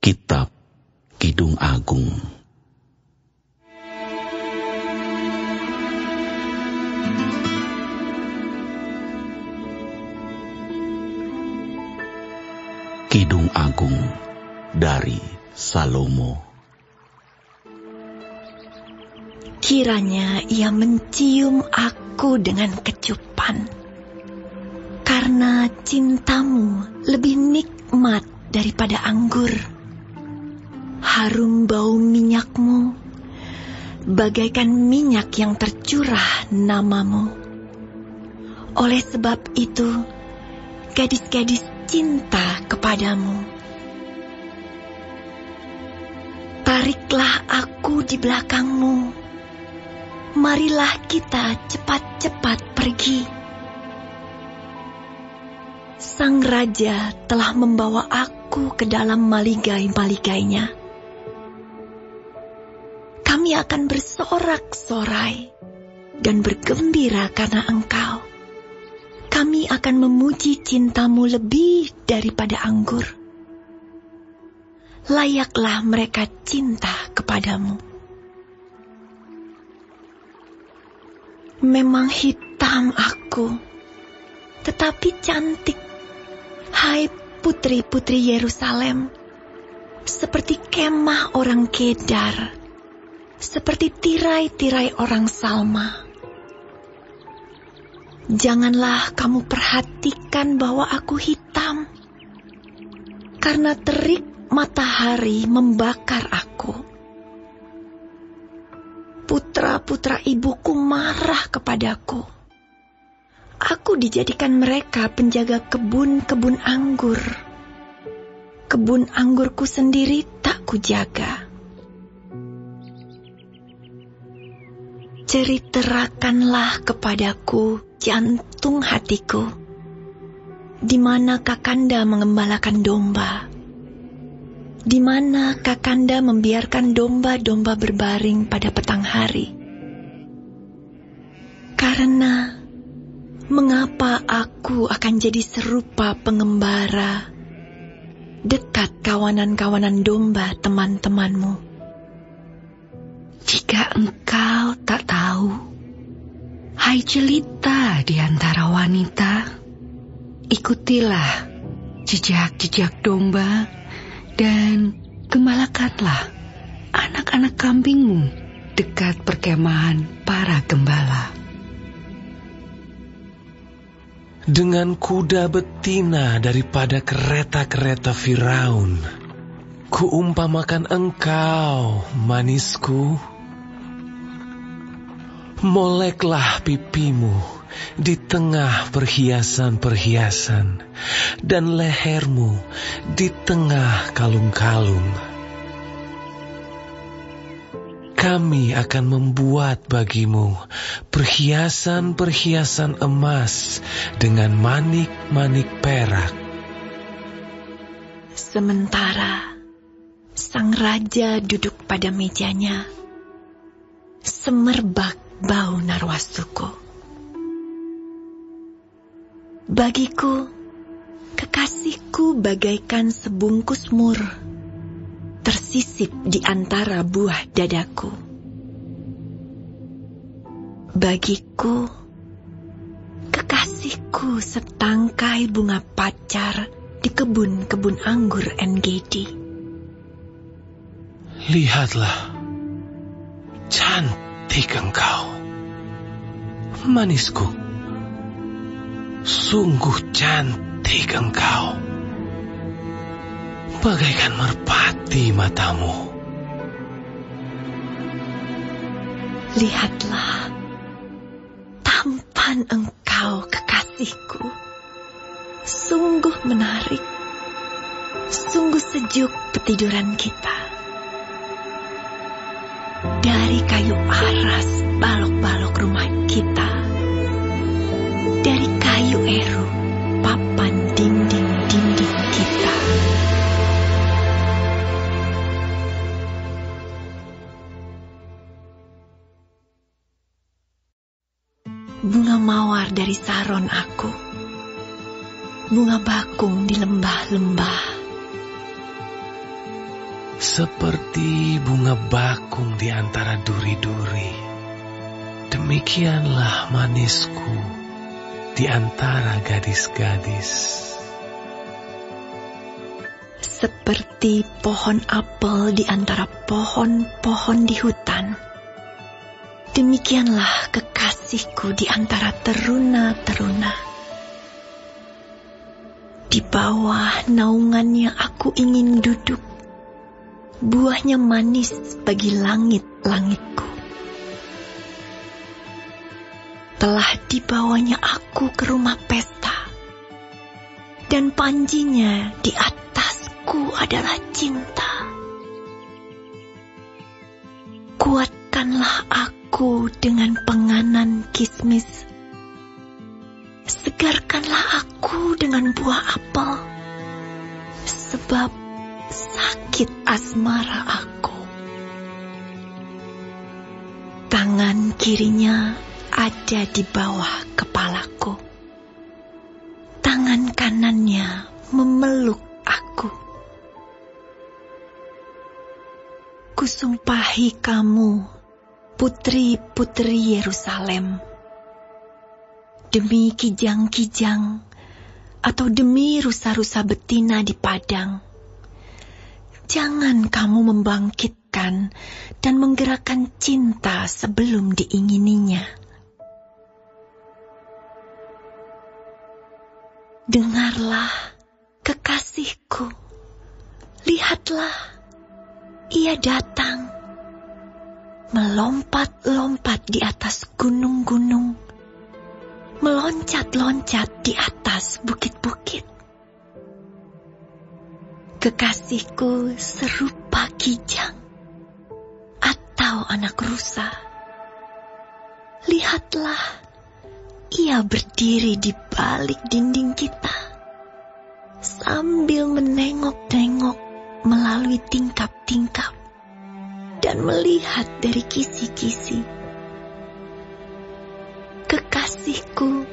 Kitab Kidung Agung. Kidung Agung dari Salomo. Kiranya ia mencium aku dengan kecupan, karena cintamu lebih nikmat daripada anggur. Harum bau minyakmu, bagaikan minyak yang tercurah namamu. Oleh sebab itu, gadis-gadis cinta kepadamu. Tariklah aku di belakangmu. Marilah kita cepat-cepat pergi. Sang Raja telah membawa aku ke dalam maligai-maligainya. Kami akan bersorak-sorai dan bergembira karena Engkau. Kami akan memuji cintamu lebih daripada anggur. Layaklah mereka cinta kepadamu. Memang hitam aku, tetapi cantik. Hai putri-putri Yerusalem, seperti kemah orang Kedar, seperti tirai-tirai orang Salma. Janganlah kamu perhatikan bahwa aku hitam, karena terik matahari membakar aku. Putra-putra ibuku marah kepadaku. Aku dijadikan mereka penjaga kebun-kebun anggur. Kebun anggurku sendiri tak kujaga. Ceritakanlah kepadaku jantung hatiku, di mana Kakanda mengembalakan domba, di mana Kakanda membiarkan domba-domba berbaring pada petang hari. Karena mengapa aku akan jadi serupa pengembara dekat kawanan-kawanan domba teman-temanmu? Jika engkau tak tahu, hai jelita di antara wanita, ikutilah jejak-jejak domba dan gembalakanlah anak-anak kambingmu dekat perkemahan para gembala. Dengan kuda betina daripada kereta-kereta Firaun, kuumpamakan engkau, manisku. Moleklah pipimu di tengah perhiasan-perhiasan, dan lehermu di tengah kalung-kalung. Kami akan membuat bagimu perhiasan-perhiasan emas dengan manik-manik perak. Sementara sang raja duduk pada mejanya, semerbak bau narwasuku. Bagiku, kekasihku bagaikan sebungkus mur, tersisip di antara buah dadaku. Bagiku, kekasihku setangkai bunga pacar di kebun-kebun anggur En-Gedi. Lihatlah, cantik engkau, manisku. Sungguh cantik engkau, bagaikan merpati matamu. Lihatlah, tampan engkau kekasihku. Sungguh menarik, sungguh sejuk petiduran kita. Dari kayu aras balok-balok rumah kita, dari kayu eru papan dinding-dinding kita. Bunga mawar dari Saron aku, bunga bakung di lembah-lembah. Seperti bunga bakung di antara duri-duri, demikianlah manisku di antara gadis-gadis. Seperti pohon apel di antara pohon-pohon di hutan, demikianlah kekasihku di antara teruna-teruna. Di bawah naungannya aku ingin duduk, buahnya manis bagi langit-langitku. Telah dibawanya aku ke rumah pesta, dan panjinya di atasku adalah cinta. Kuatkanlah aku dengan penganan kismis, segarkanlah aku dengan buah apel, sebab sakit asmara aku. Tangan kirinya ada di bawah kepalaku, tangan kanannya memeluk aku. Kusumpahi kamu, putri-putri Yerusalem, demi kijang-kijang atau demi rusa-rusa betina di padang, jangan kamu membangkitkan dan menggerakkan cinta sebelum diingininya. Dengarlah, kekasihku, lihatlah, ia datang, melompat-lompat di atas gunung-gunung, meloncat-loncat di atas bukit-bukit. Kekasihku serupa kijang atau anak rusa. Lihatlah, ia berdiri di balik dinding kita, sambil menengok-nengok melalui tingkap-tingkap dan melihat dari kisi-kisi. Kekasihku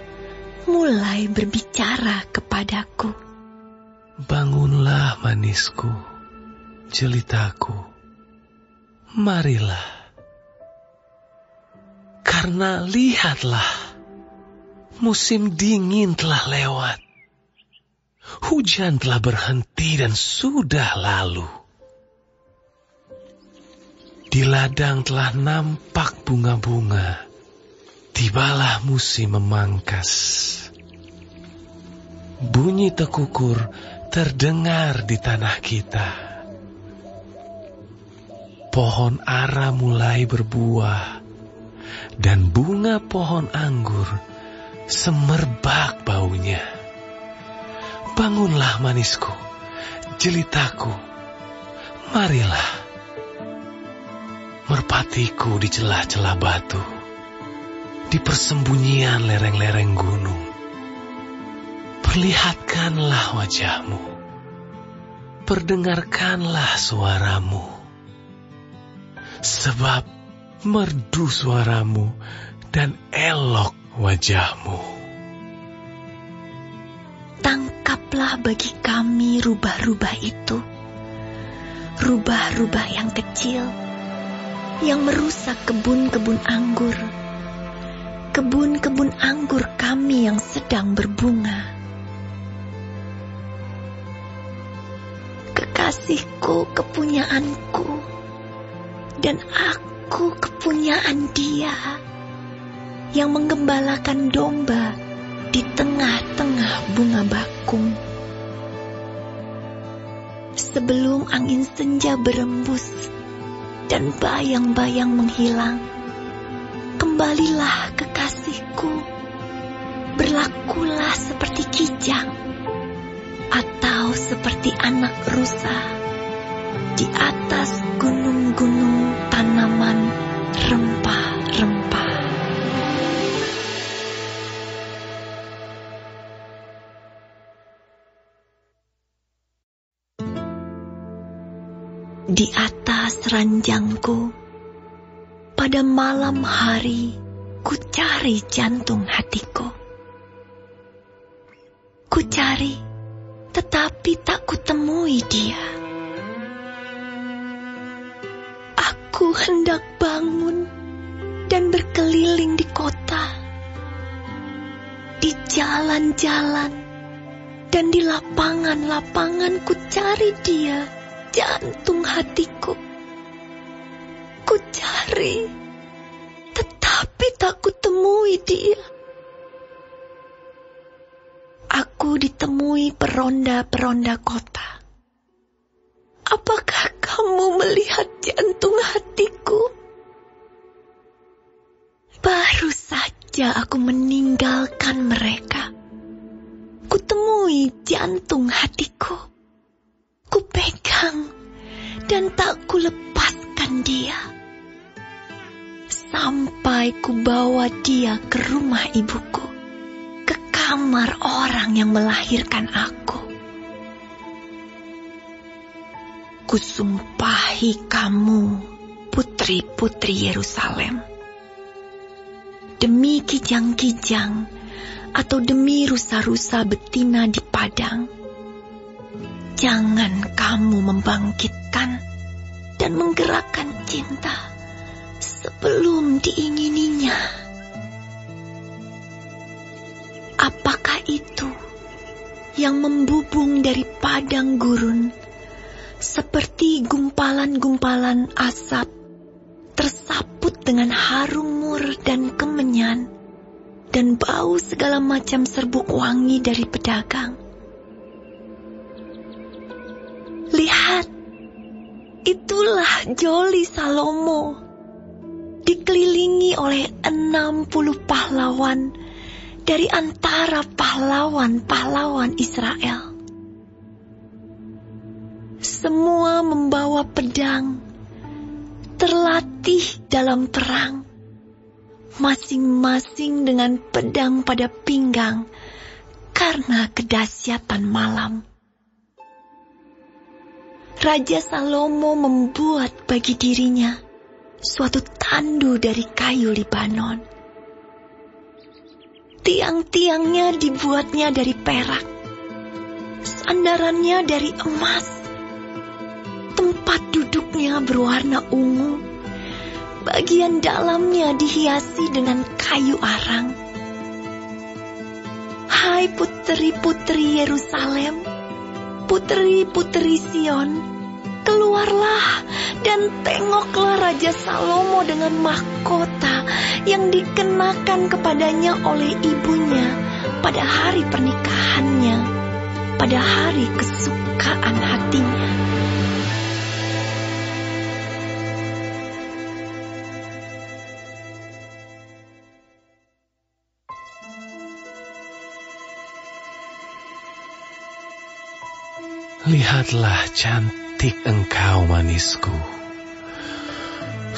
mulai berbicara kepadaku. Bangunlah manisku, jelitaku, marilah. Karena lihatlah, musim dingin telah lewat. Hujan telah berhenti dan sudah lalu. Di ladang telah nampak bunga-bunga. Tibalah musim memangkas. Bunyi tekukur terdengar di tanah kita. Pohon ara mulai berbuah, dan bunga pohon anggur semerbak baunya. Bangunlah manisku, jelitaku, marilah. Merpatiku di celah-celah batu, di persembunyian lereng-lereng gunung. Perlihatkanlah wajahmu, perdengarkanlah suaramu, sebab merdu suaramu dan elok wajahmu. Tangkaplah bagi kami rubah-rubah itu, rubah-rubah yang kecil, yang merusak kebun-kebun anggur, kebun-kebun anggur kami yang sedang berbunga. Kekasihku kepunyaanku, dan aku kepunyaan dia, yang menggembalakan domba di tengah-tengah bunga bakung. Sebelum angin senja berembus dan bayang-bayang menghilang, kembalilah kekasihku, berlakulah seperti kijang atau seperti anak rusa di atas gunung-gunung tanaman rempah-rempah. Di atas ranjangku, pada malam hari, ku cari jantung hatiku. Ku cari, tetapi tak kutemui dia. Aku hendak bangun dan berkeliling di kota, di jalan-jalan, dan di lapangan-lapangan ku cari dia, jantung hatiku. Ku cari, tetapi tak kutemui dia. Aku ditemui peronda-peronda kota. Apakah kamu melihat jantung hatiku? Baru saja aku meninggalkan mereka. Kutemui jantung hatiku. Kupegang dan tak kulepaskan dia. Sampai kubawa dia ke rumah ibuku, ke kamar orang yang melahirkan aku. Kusumpahi kamu, putri-putri Yerusalem, demi kijang-kijang atau demi rusa-rusa betina di padang, jangan kamu membangkitkan dan menggerakkan cinta sebelum diingininya. Apakah itu yang membubung dari padang gurun, seperti gumpalan-gumpalan asap tersaput dengan harum mur dan kemenyan dan bau segala macam serbuk wangi dari pedagang? Lihat, itulah Joli Salomo, dikelilingi oleh 60 pahlawan dari antara pahlawan-pahlawan Israel. Semua membawa pedang, terlatih dalam perang, masing-masing dengan pedang pada pinggang karena kedahsyatan malam. Raja Salomo membuat bagi dirinya suatu tandu dari kayu Libanon. Tiang-tiangnya dibuatnya dari perak, sandarannya dari emas. Tempat duduknya berwarna ungu, bagian dalamnya dihiasi dengan kayu arang. Hai putri-putri Yerusalem, putri-putri Sion, keluarlah dan tengoklah Raja Salomo dengan mahkota yang dikenakan kepadanya oleh ibunya pada hari pernikahannya, pada hari kesukaan hatinya. Lihatlah cantik engkau, manisku.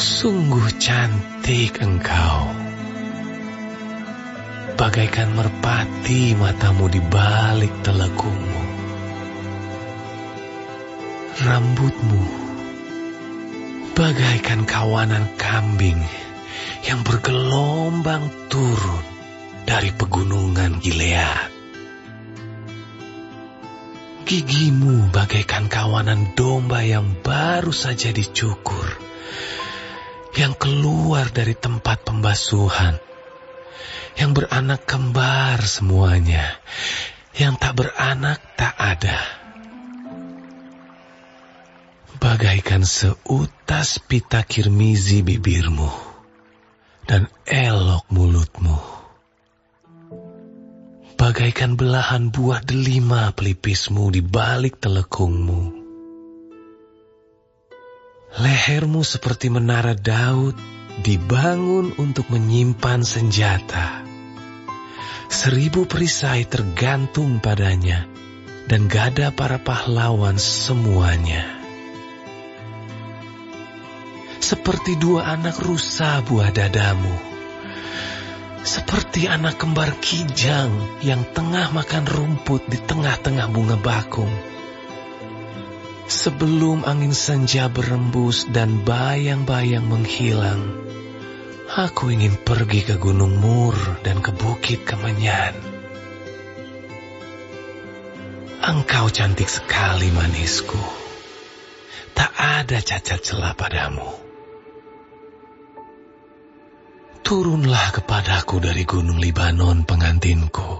Sungguh cantik engkau. Bagaikan merpati matamu di balik telekungmu. Rambutmu bagaikan kawanan kambing yang bergelombang turun dari pegunungan Gilead. Gigimu bagaikan kawanan domba yang baru saja dicukur, yang keluar dari tempat pembasuhan, yang beranak kembar semuanya, yang tak beranak tak ada. Bagaikan seutas pita kirmizi bibirmu dan elok mulutmu. Bagaikan belahan buah delima pelipismu di balik telekungmu. Lehermu seperti menara Daud dibangun untuk menyimpan senjata. 1000 perisai tergantung padanya dan gada para pahlawan semuanya. Seperti 2 anak rusa buah dadamu. Seperti anak kembar kijang yang tengah makan rumput di tengah-tengah bunga bakung. Sebelum angin senja berembus dan bayang-bayang menghilang, aku ingin pergi ke Gunung Mur dan ke Bukit Kemenyan. Engkau cantik sekali, manisku. Tak ada cacat celah padamu. Turunlah kepadaku dari gunung Libanon, pengantinku.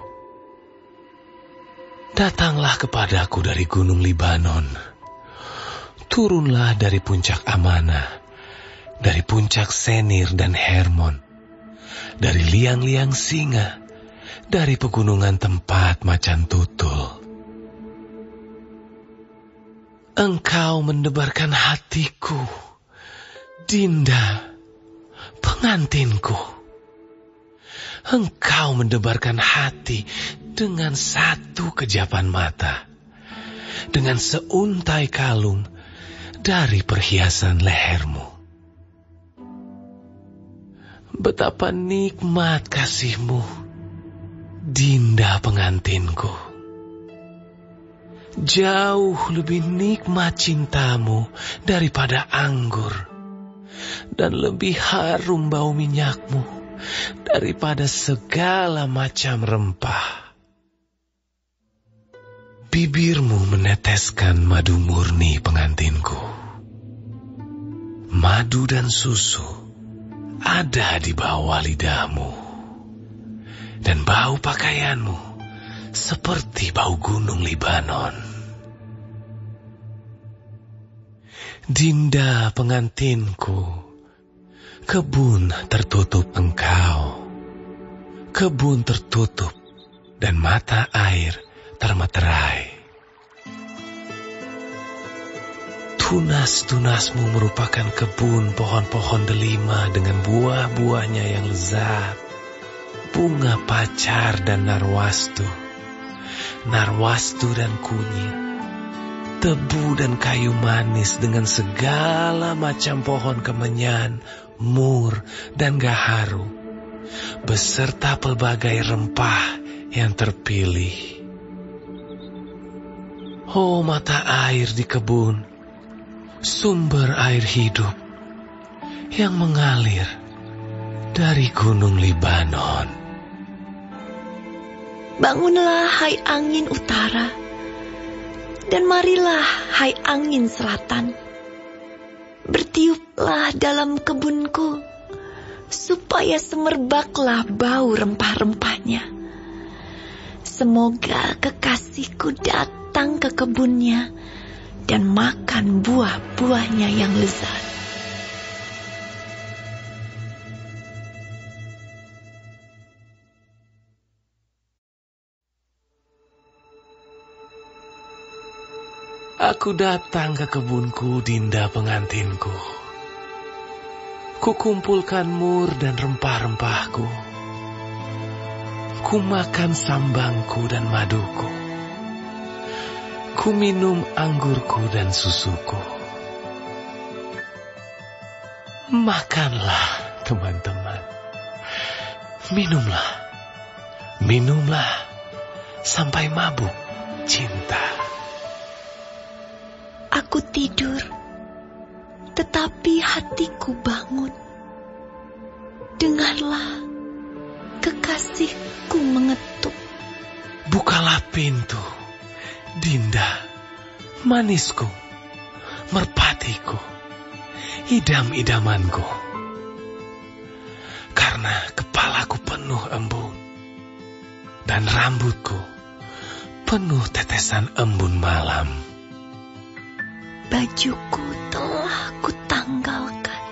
Datanglah kepadaku dari gunung Libanon. Turunlah dari puncak Amanah, dari puncak Senir dan Hermon, dari liang-liang singa, dari pegunungan tempat macan tutul. Engkau mendebarkan hatiku, Dinda, pengantinku. Engkau mendebarkan hati dengan satu kejapan mata, dengan seuntai kalung dari perhiasan lehermu. Betapa nikmat kasihmu, Dinda pengantinku. Jauh lebih nikmat cintamu daripada anggur, dan lebih harum bau minyakmu daripada segala macam rempah. Bibirmu meneteskan madu murni, pengantinku. Madu dan susu ada di bawah lidahmu, dan bau pakaianmu seperti bau gunung Libanon. Dinda pengantinku, kebun tertutup engkau, kebun tertutup dan mata air termeterai. Tunas-tunasmu merupakan kebun pohon-pohon delima dengan buah-buahnya yang lezat, bunga pacar dan narwastu, narwastu dan kunyit, tebu dan kayu manis dengan segala macam pohon kemenyan, mur dan gaharu, beserta pelbagai rempah yang terpilih. Oh, mata air di kebun, sumber air hidup yang mengalir dari gunung Libanon. Bangunlah, hai angin utara, dan marilah, hai angin selatan. Bertiuplah dalam kebunku, supaya semerbaklah bau rempah-rempahnya. Semoga kekasihku datang ke kebunnya dan makan buah-buahnya yang lezat. Aku datang ke kebunku, Dinda pengantinku. Kukumpulkan mur dan rempah-rempahku. Ku makan sambangku dan maduku. Ku minum anggurku dan susuku. Makanlah, teman-teman. Minumlah. Minumlah sampai mabuk cinta. Aku tidur, tetapi hatiku bangun. Dengarlah, kekasihku mengetuk. Bukalah pintu, Dinda, manisku, merpatiku, idam-idamanku. Karena kepalaku penuh embun, dan rambutku penuh tetesan embun malam. Bajuku telah kutanggalkan.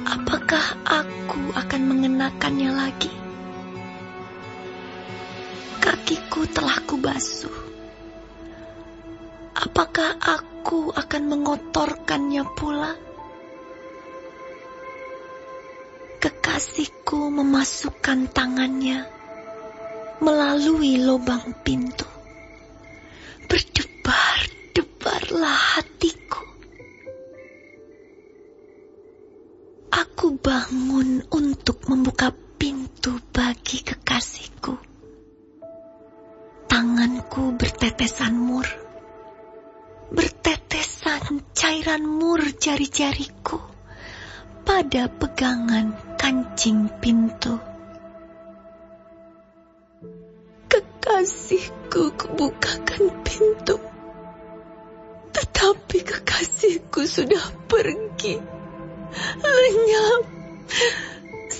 Apakah aku akan mengenakannya lagi? Kakiku telah kubasuh. Apakah aku akan mengotorkannya pula? Kekasihku memasukkan tangannya melalui lubang pintu. Berdebar-debarlah hatiku. Aku bangun untuk membuka pintu bagi kekasihku. Tanganku bertetesan mur. Bertetesan cairan mur jari-jariku pada pegangan kancing pintu. Kekasihku, kubukakan pintu. Tetapi kekasihku sudah pergi. Lenyap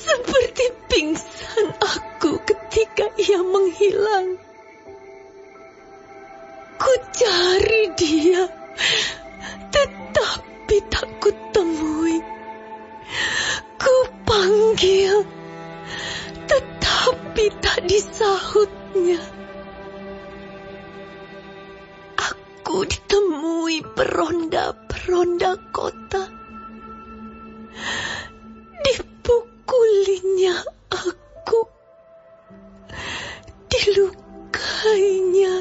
Seperti pingsan aku ketika ia menghilang. Ku cari dia, tetapi tak kutemui. Ku panggil, tetapi tak disahutnya. Aku ditemui peronda-peronda kota. Dipukulinya aku, dilukainya.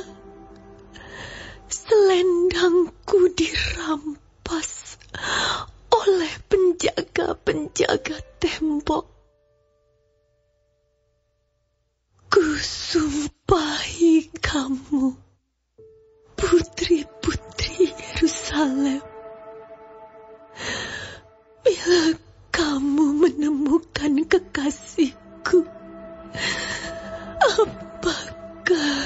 Selendangku dirampas oleh penjaga-penjaga tembok. Kusumpahi kamu, putri-putri Yerusalem, bila kamu menemukan kekasihku, apakah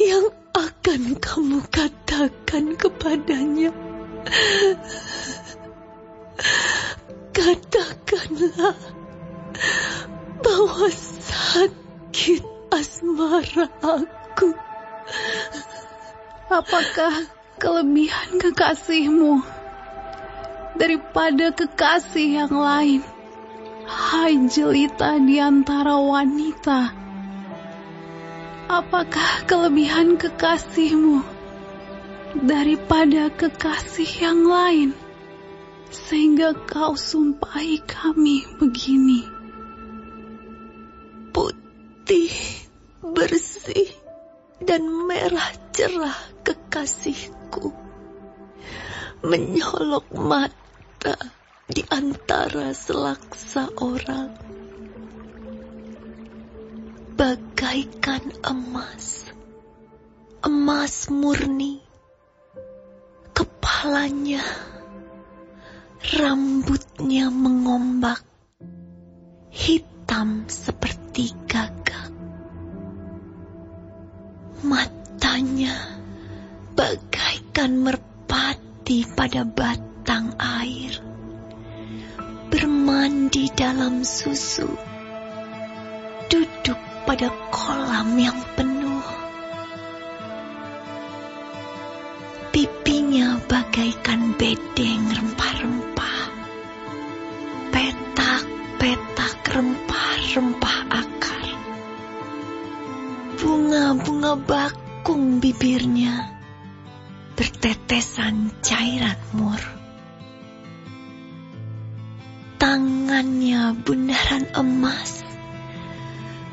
yang akan kamu katakan kepadanya? Katakanlah bahwa sakit asmara aku. Apakah kelebihan kekasihmu daripada kekasih yang lain, hai jelita di antara wanita? Apakah kelebihan kekasihmu daripada kekasih yang lain, sehingga kau sumpahi kami begini? Putih, bersih, dan merah cerah kekasihku, menyolok mata di antara selaksa orang. Bagaikan emas, emas murni, kepalanya, rambutnya mengombak, hitam seperti gagak. Matanya bagaikan merpati pada batang air, bermandi dalam susu, duduk pada kolam yang penuh. Pipinya bagaikan bedeng rempah-rempah, petak-petak rempah-rempah akar. Bunga-bunga bakung bibirnya, bertetesan cairan mur. Tangannya bundaran emas,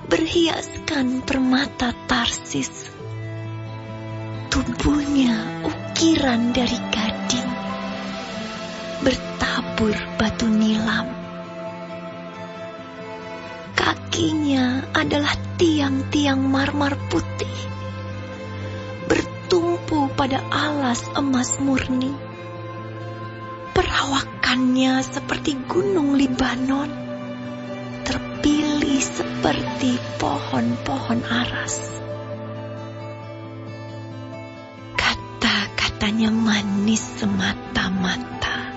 berhiaskan permata Tarsis. Tubuhnya ukiran dari gading, bertabur batu nilam. Kakinya adalah tiang-tiang marmer putih, bertumpu pada alas emas murni. Perawakannya seperti gunung Libanon, terpilih seperti pohon-pohon aras. Kata-katanya manis semata-mata.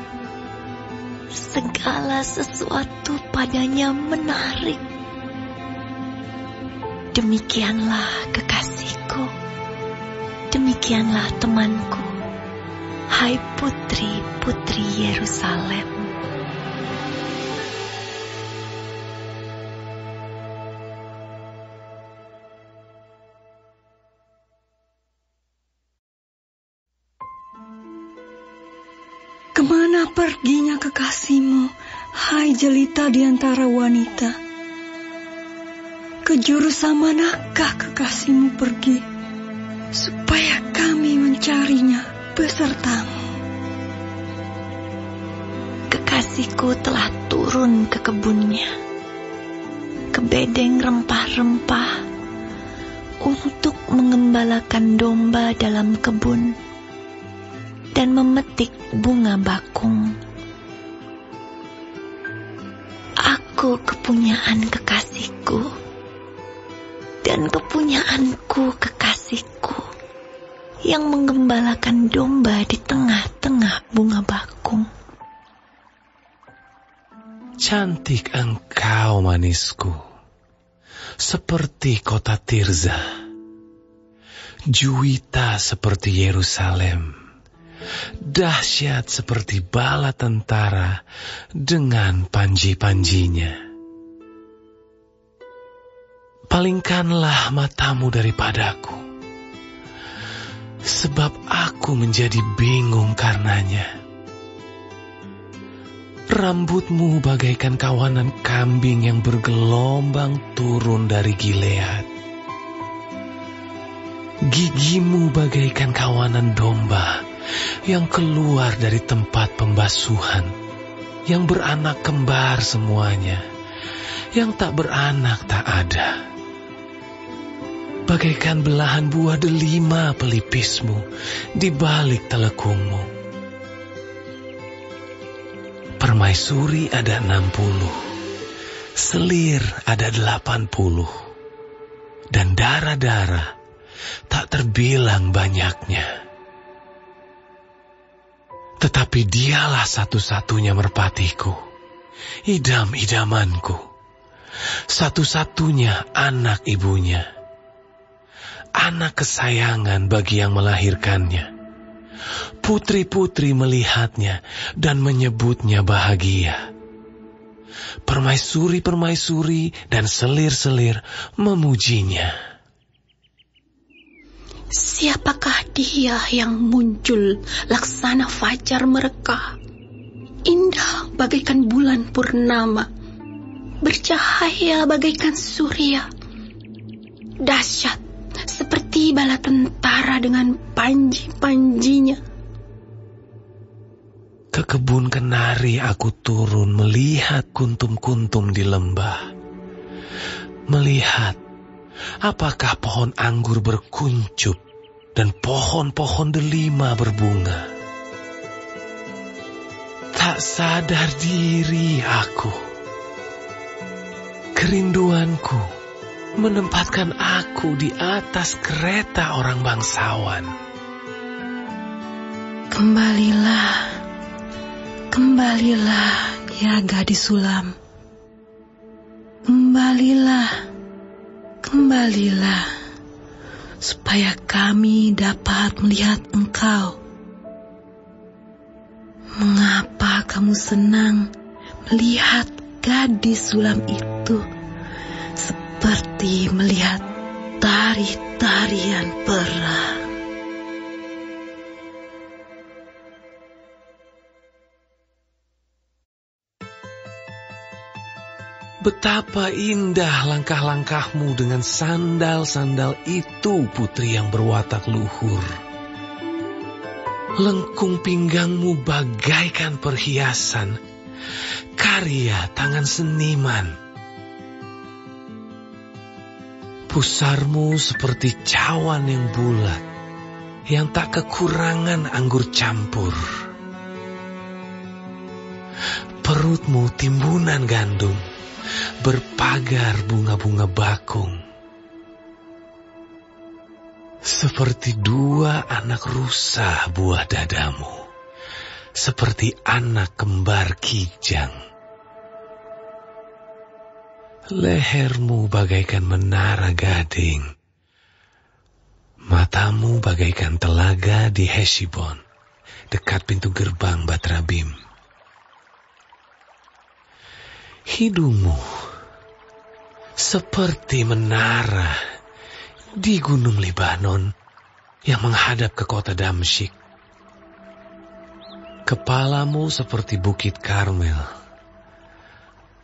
Segala sesuatu padanya menarik. Demikianlah kekasihku, demikianlah temanku, hai putri-putri Yerusalem. Kemana perginya kekasihmu, hai jelita di antara wanita? Ke jurusan manakah kekasihmu pergi, supaya kami mencarinya besertamu? Kekasihku telah turun ke kebunnya, ke bedeng rempah-rempah, untuk mengembalakan domba dalam kebun dan memetik bunga bakung. Aku kepunyaan kekasihku, dan kepunyaanku kekasihku, yang menggembalakan domba di tengah-tengah bunga bakung. cantik engkau manisku, seperti kota Tirza, juwita seperti Yerusalem, dahsyat seperti bala tentara dengan panji-panjinya. Palingkanlah matamu daripadaku, sebab aku menjadi bingung karenanya. Rambutmu bagaikan kawanan kambing yang bergelombang turun dari Gilead. Gigimu bagaikan kawanan domba yang keluar dari tempat pembasuhan, yang beranak kembar semuanya, yang tak beranak tak ada. Bagaikan belahan buah delima pelipismu di balik telekungmu. Permaisuri ada 60, selir ada 80, dan darah-darah tak terbilang banyaknya. Tetapi dialah satu-satunya merpatiku, idam-idamanku, satu-satunya anak ibunya, anak kesayangan bagi yang melahirkannya. Putri-putri melihatnya dan menyebutnya bahagia. Permaisuri-permaisuri dan selir-selir memujinya. Siapakah dia yang muncul laksana fajar mereka? Indah bagaikan bulan purnama, bercahaya bagaikan surya. Dahsyat seperti bala tentara dengan panji-panjinya. Ke kebun kenari aku turun melihat kuntum-kuntum di lembah. Melihat apakah pohon anggur berkuncup dan pohon-pohon delima berbunga. Tak sadar diri aku. Kerinduanku menempatkan aku di atas kereta orang bangsawan. Kembalilah ya gadis sulam. Kembalilah, supaya kami dapat melihat engkau. Mengapa kamu senang melihat gadis sulam itu? Seperti melihat tari-tarian perang. Betapa indah langkah-langkahmu dengan sandal-sandal itu, putri yang berwatak luhur. Lengkung pinggangmu bagaikan perhiasan, karya tangan seniman. Pusarmu seperti cawan yang bulat, yang tak kekurangan anggur campur. Perutmu timbunan gandum, berpagar bunga-bunga bakung. Seperti dua anak rusa buah dadamu, seperti anak kembar kijang. Lehermu bagaikan menara gading, matamu bagaikan telaga di Heshibon, dekat pintu gerbang Batrabim. Hidungmu seperti menara di gunung Libanon yang menghadap ke kota Damsyik. Kepalamu seperti bukit Karmel.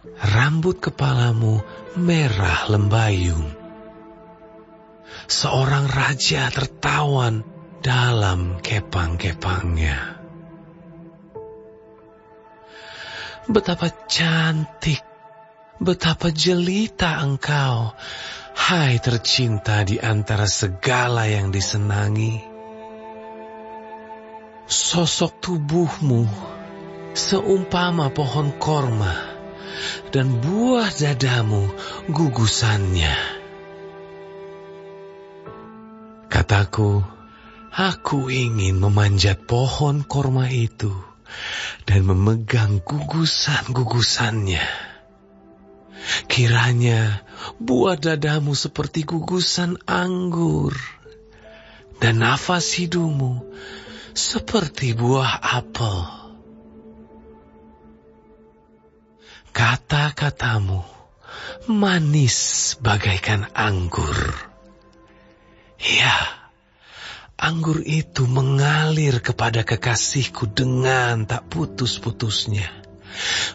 Rambut kepalamu merah lembayung. Seorang raja tertawan dalam kepang-kepangnya. Betapa cantik, betapa jelita engkau, hai tercinta di antara segala yang disenangi. Sosok tubuhmu seumpama pohon korma, dan buah dadamu gugusannya. Kataku, aku ingin memanjat pohon korma itu dan memegang gugusan-gugusannya. Kiranya buah dadamu seperti gugusan anggur, dan nafas hidungmu seperti buah apel. Kata-katamu manis bagaikan anggur. Ya, anggur itu mengalir kepada kekasihku dengan tak putus-putusnya,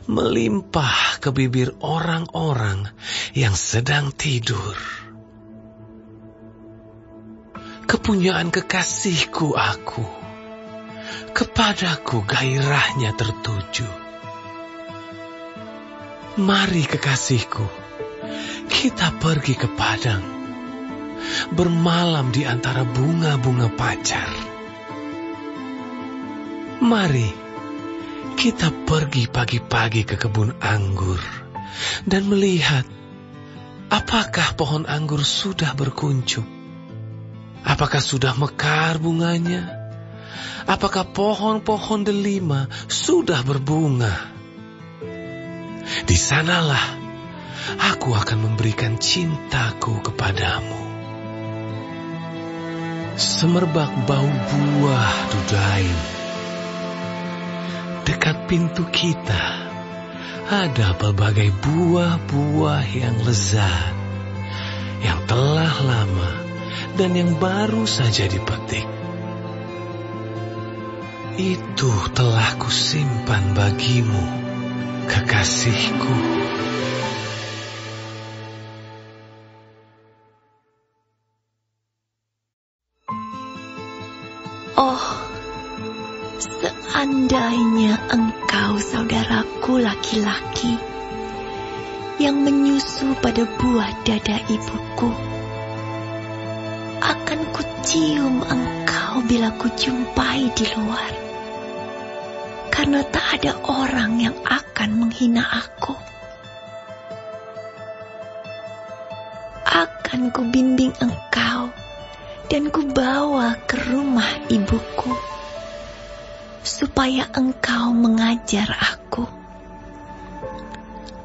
melimpah ke bibir orang-orang yang sedang tidur. Kepunyaan kekasihku aku, kepadaku gairahnya tertuju. Mari kekasihku, kita pergi ke padang, bermalam di antara bunga-bunga pacar. Mari kita pergi pagi-pagi ke kebun anggur dan melihat apakah pohon anggur sudah berkuncup, apakah sudah mekar bunganya, apakah pohon-pohon delima sudah berbunga. Di sanalah aku akan memberikan cintaku kepadamu. Semerbak bau buah dudaim. Dekat pintu kita ada berbagai buah-buah yang lezat, yang telah lama dan yang baru saja dipetik. Itu telah kusimpan bagimu, kekasihku. Oh, seandainya engkau saudaraku laki-laki yang menyusu pada buah dada ibuku, akan kucium engkau bila kujumpai di luar. Karena tak ada orang yang akan menghina aku. Akan kubimbing engkau dan kubawa ke rumah ibuku, supaya engkau mengajar aku.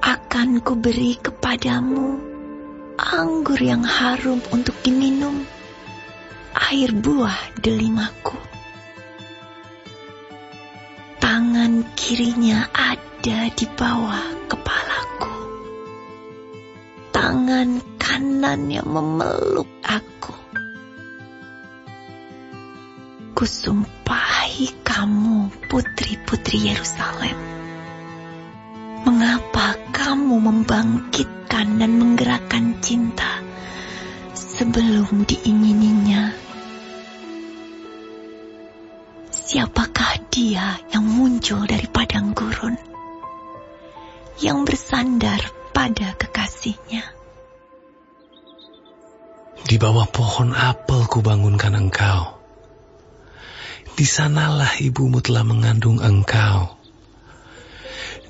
Akan kuberi kepadamu anggur yang harum untuk diminum, air buah delimaku. Tangan kirinya ada di bawah kepalaku. Tangan kanannya memeluk aku. Kusumpahi kamu, putri-putri Yerusalem. Mengapa kamu membangkitkan dan menggerakkan cinta sebelum diingininya? Siapakah dia yang muncul dari padang gurun, yang bersandar pada kekasihnya? Di bawah pohon apel kubangunkan engkau. Di sanalah ibumu telah mengandung engkau.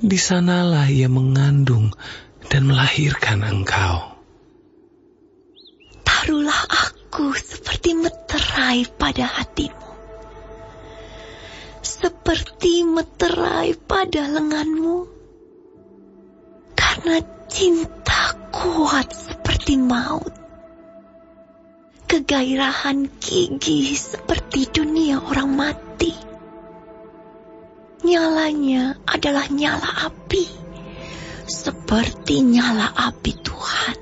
Di sanalah ia mengandung dan melahirkan engkau. Taruhlah aku seperti meterai pada hatimu, seperti meterai pada lenganmu, karena cinta kuat seperti maut, kegairahan gigih seperti dunia orang mati. Nyalanya adalah nyala api, seperti nyala api Tuhan.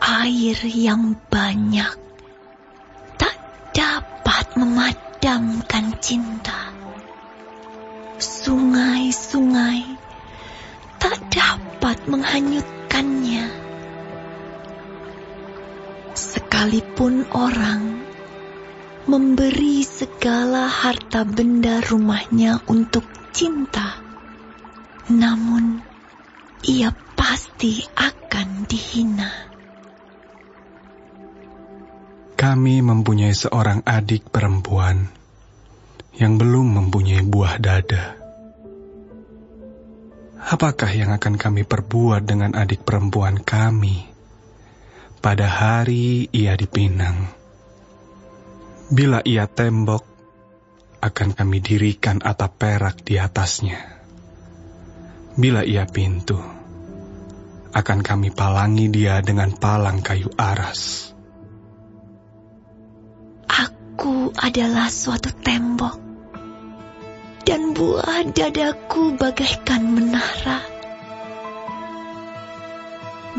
Air yang banyak tak dapat memadamkan cinta. Sungai-sungai tak dapat menghanyutkannya. Sekalipun orang memberi segala harta benda rumahnya untuk cinta, namun ia pasti akan dihina. Kami mempunyai seorang adik perempuan yang belum mempunyai buah dada. Apakah yang akan kami perbuat dengan adik perempuan kami pada hari ia dipinang? Bila ia tembok, akan kami dirikan atap perak di atasnya. Bila ia pintu, akan kami palangi dia dengan palang kayu aras. Aku adalah suatu tembok, dan buah dadaku bagaikan menara.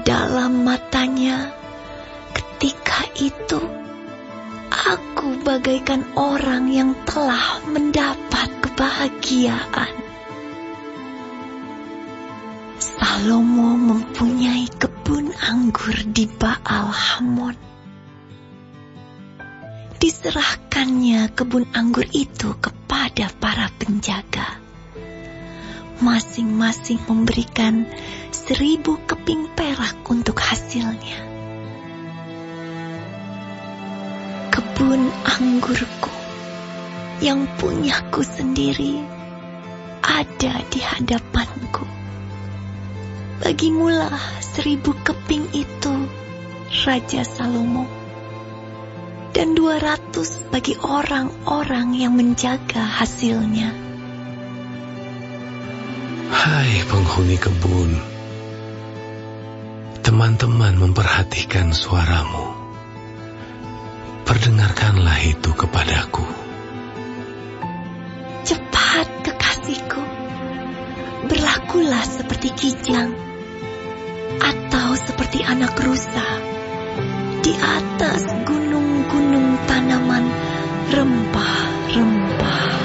Dalam matanya, ketika itu, aku bagaikan orang yang telah mendapat kebahagiaan. Salomo mempunyai kebun anggur di Baal Hamon. Diserahkannya kebun anggur itu kepada para penjaga. Masing-masing memberikan 1000 keping perak untuk hasilnya. Kebun anggurku yang punyaku sendiri ada di hadapanku. Bagimulah 1000 keping itu, Raja Salomo, dan 200 bagi orang-orang yang menjaga hasilnya. Hai penghuni kebun, teman-teman memperhatikan suaramu. Perdengarkanlah itu kepadaku. Cepat kekasihku, berlakulah seperti kijang atau seperti anak rusa di atas gunung-gunung tanaman rempah-rempah.